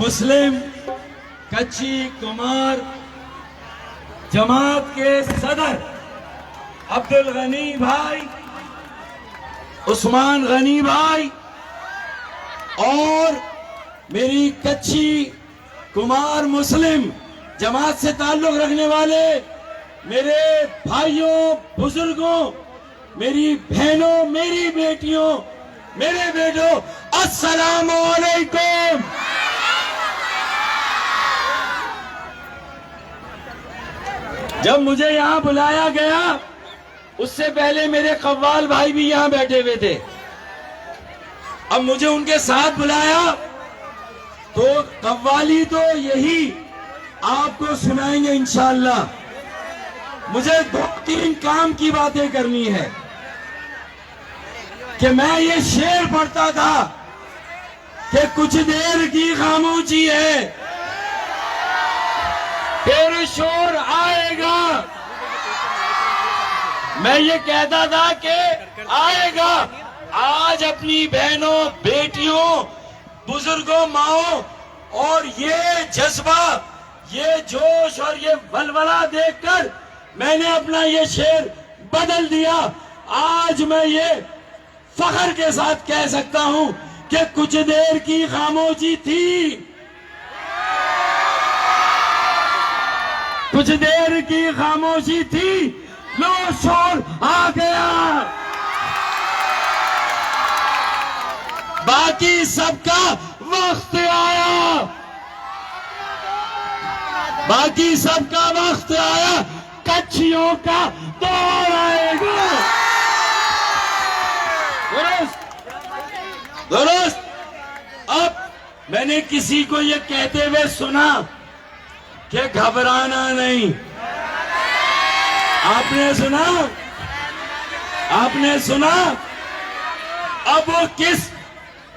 मुस्लिम कच्ची कुमार जमात के सदर अब्दुल गनी भाई, उस्मान गनी भाई और मेरी कच्ची कुमार मुस्लिम जमात से ताल्लुक रखने वाले मेरे भाइयों, बुजुर्गों, मेरी बहनों, मेरी बेटियों, मेरे बेटों, अस्सलाम वालेकुम। जब मुझे यहां बुलाया गया उससे पहले मेरे कव्वाल भाई भी यहां बैठे हुए थे। अब मुझे उनके साथ बुलाया तो कव्वाली तो यही आपको सुनाएंगे इंशाअल्लाह। मुझे 2-3 काम की बातें करनी है कि मैं ये शेर पढ़ता था कि कुछ देर की खामोशी है, फिर शोर आएगा। मैं ये कहता था कि आएगा। आज अपनी बहनों, बेटियों, बुजुर्गों, माओ और ये जज्बा, ये जोश और ये वलवला देखकर मैंने अपना ये शेर बदल दिया। आज मैं ये फख्र के साथ कह सकता हूं कि कुछ देर की खामोशी थी, कुछ देर की खामोशी थी, लो शोर आ गया। बाकी सबका वक्त आया, बाकी सबका वक्त आया, कच्चियों का दौर आएगा। दुरुस्त। अब मैंने किसी को ये कहते हुए सुना कि घबराना नहीं। आपने सुना? आपने सुना? अब वो किस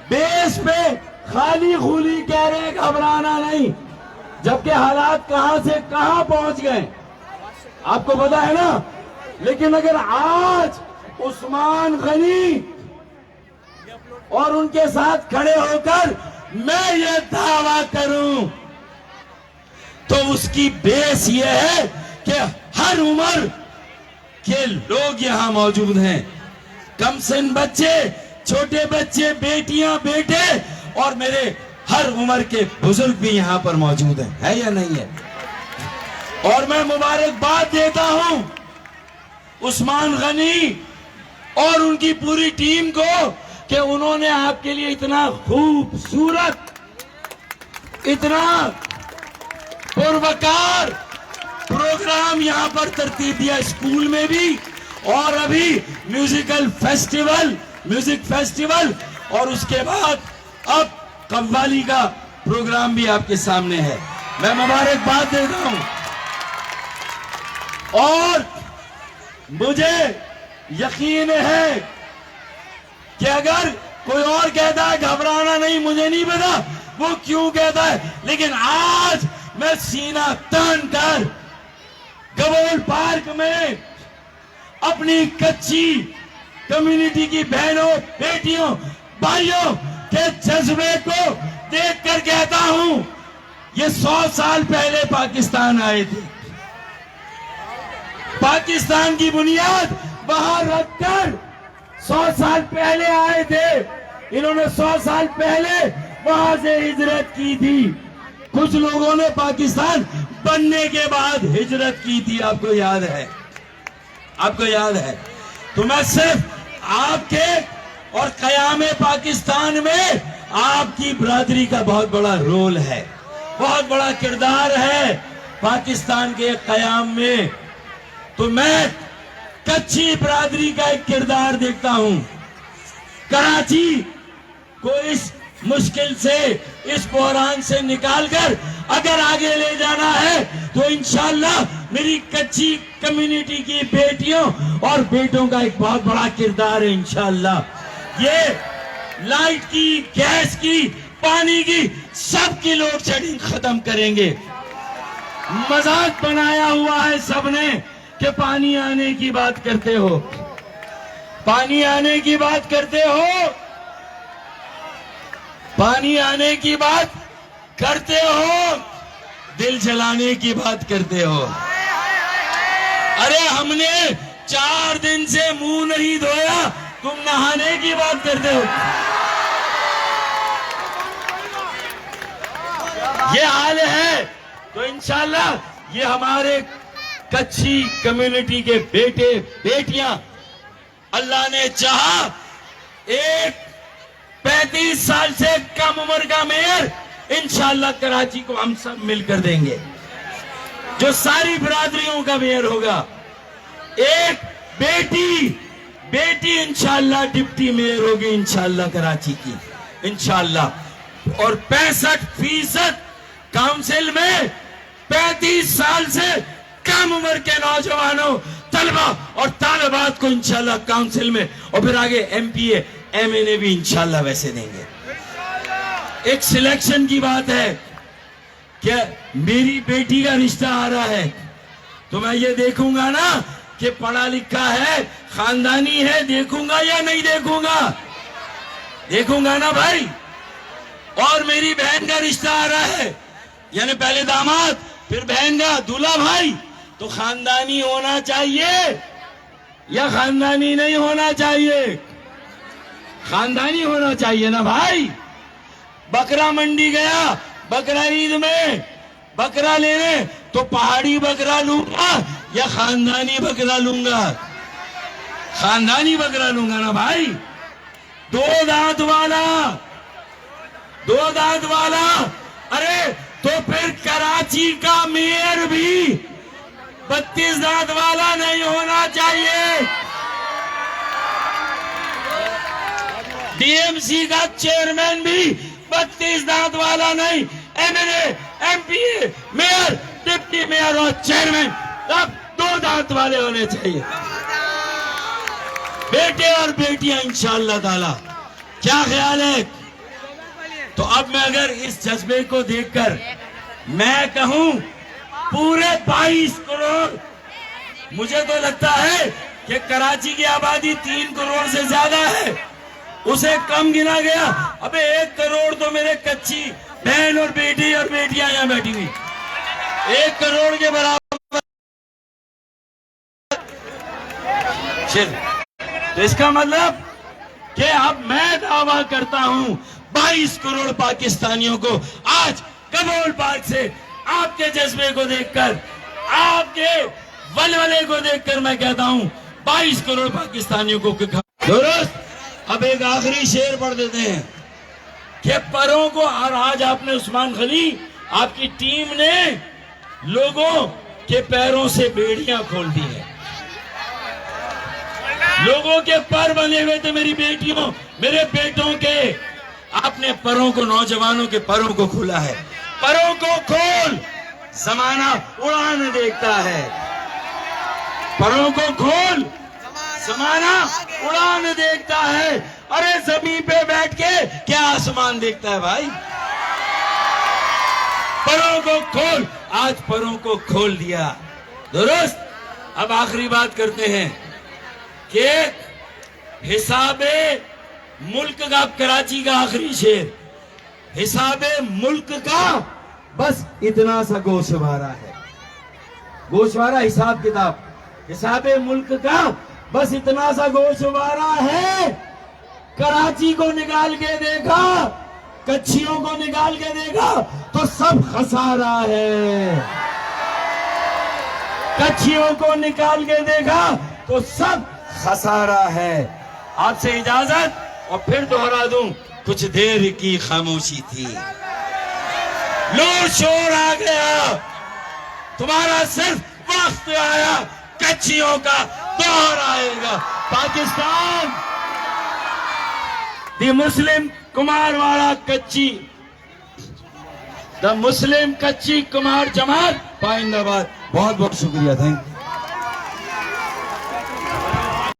बेस पे खाली खूली कह रहे हैं घबराना नहीं, जबकि हालात कहां से कहां पहुंच गए आपको पता है ना। लेकिन अगर आज उस्मान गनी और उनके साथ खड़े होकर मैं ये दावा करूं तो उसकी बेस ये है कि हर उम्र के लोग यहां मौजूद हैं। कम सिन बच्चे, छोटे बच्चे, बेटियां, बेटे और मेरे हर उम्र के बुजुर्ग भी यहां पर मौजूद हैं। है या नहीं है? और मैं मुबारकबाद देता हूं उस्मान गनी और उनकी पूरी टीम को कि उन्होंने आपके लिए इतना खूबसूरत, इतना पुरवकार प्रोग्राम यहां पर तरतीब दिया, स्कूल में भी और अभी म्यूजिक फेस्टिवल और उसके बाद अब कव्वाली का प्रोग्राम भी आपके सामने है। मैं मुबारकबाद देता हूं और मुझे यकीन है कि अगर कोई और कहता है घबराना नहीं, मुझे नहीं पता वो क्यों कहता है, लेकिन आज मैं सीना तान कर गबोल पार्क में अपनी कच्ची कम्युनिटी की बहनों, बेटियों, भाइयों के जज्बे को देखकर कहता हूं ये 100 साल पहले पाकिस्तान आए थे। पाकिस्तान की बुनियाद वहां रखकर 100 साल पहले आए थे। इन्होंने 100 साल पहले वहां से हिजरत की थी। कुछ लोगों ने पाकिस्तान बनने के बाद हिजरत की थी, आपको याद है? आपको याद है? तो मैं सिर्फ आपके और कयामे पाकिस्तान में आपकी बरादरी का बहुत बड़ा रोल है, बहुत बड़ा किरदार है पाकिस्तान के कयाम में। तो मैं कच्ची बरादरी का एक किरदार देखता हूं। कराची को इस मुश्किल से, इस बहरान से निकालकर अगर आगे ले जाना है तो इंशाअल्लाह मेरी कच्ची कम्युनिटी की बेटियों और बेटों का एक बहुत बड़ा किरदार है इंशाअल्लाह। ये लाइट की, गैस की, पानी की, सबकी लोड शेडिंग खत्म करेंगे। मजाक बनाया हुआ है सबने कि पानी आने की बात करते हो, पानी आने की बात करते हो, पानी आने की बात करते हो, दिल जलाने की बात करते हो। अरे हमने 4 दिन से मुंह नहीं धोया, तुम नहाने की बात करते हो। ये हाल है। तो इंशाल्लाह ये हमारे कच्छी कम्युनिटी के बेटे बेटियां, अल्लाह ने चाहा एक 35 साल से कम उम्र का मेयर इंशाल्लाह कराची को हम सब मिलकर देंगे, जो सारी बिरादरियों का मेयर होगा। एक बेटी इंशाल्लाह डिप्टी मेयर होगी इंशाल्लाह कराची की, इंशाल्लाह। और 65% काउंसिल में 35 साल से कम उम्र के नौजवानों, तलबा और तालिबात को इंशाल्लाह काउंसिल में, और फिर आगे MPA MNA भी इंशाल्लाह वैसे देंगे। एक सिलेक्शन की बात है कि मेरी बेटी का रिश्ता आ रहा है, तो मैं ये देखूंगा ना कि पढ़ा लिखा है, खानदानी है, देखूंगा या नहीं देखूंगा? देखूंगा ना भाई। और मेरी बहन का रिश्ता आ रहा है, यानी पहले दामाद फिर बहन का दूल्हा भाई, तो खानदानी होना चाहिए या खानदानी नहीं होना चाहिए? खानदानी होना चाहिए ना भाई। बकरा मंडी गया बकरा ईद में बकरा लेने, तो पहाड़ी बकरा लूंगा या खानदानी बकरा लूंगा? खानदानी बकरा लूंगा ना भाई। 2 दांत वाला। अरे तो फिर कराची का मेयर भी 32 दांत वाला नहीं होना चाहिए? DMC का चेयरमैन भी 32 दांत वाला नहीं, MNA MPA mayor deputy mayor और चेयरमैन सब 2 दांत वाले होने चाहिए। बेटे और बेटियां इंशाअल्लाह ताला। क्या ख्याल है? तो अब मैं अगर इस जज्बे को देखकर मैं कहूं पूरे 22 करोड़, मुझे तो लगता है कि कराची की आबादी 3 करोड़ से ज्यादा है, उसे कम गिना गया। अबे 1 करोड़ तो मेरे कच्ची बहन और बेटी और बेटियां यहां बैठी हुई, 1 करोड़ के बराबर। तो इसका मतलब कि अब मैं दावा करता हूं 22 करोड़ पाकिस्तानियों को आज कबूल पार्क से आपके जज्बे को देखकर, आपके वलवले को देखकर मैं कहता हूं 22 करोड़ पाकिस्तानियों को दुरुस्त। अब एक आखिरी शेर पढ़ देते हैं कि परों को, और आज आपने उस्मान खली आपकी टीम ने लोगों के पैरों से बेड़ियां खोल दी है। लोगों के पर बंधे हुए थे, मेरी बेटियों मेरे बेटों के, आपने परों को, नौजवानों के परों को खोला है। परों को खोल, जमाना उड़ान देखता है। परों को खोल, जमाना उड़ान देखता है। अरे जमीन पे बैठ के क्या आसमान देखता है भाई? परों को खोल, आज परों को खोल दिया। दुरुस्त। अब आखिरी बात करते हैं कि हिसाबे मुल्क का, कराची का आखिरी शेर, हिसाबे मुल्क का बस इतना सा गोशवारा है। गोशवारा हिसाब किताब, हिसाबे मुल्क का बस इतना सा गोशवारा है। कराची को निकाल के देखा, कच्छियों को निकाल के देखा तो सब खसारा है। कच्छियों को निकाल के देखा तो सब खसारा है। आपसे इजाजत, और फिर दोहरा दूं, कुछ देर की खामोशी थी, लो शोर आ गया, तुम्हारा सिर्फ वक्त आया, कच्चियों का दौर आएगा। पाकिस्तान द मुस्लिम कुमारवाड़ा कच्ची, द मुस्लिम कच्ची कुमार जमात पाइंदाबाद। बहुत बहुत शुक्रिया, थैंक यू।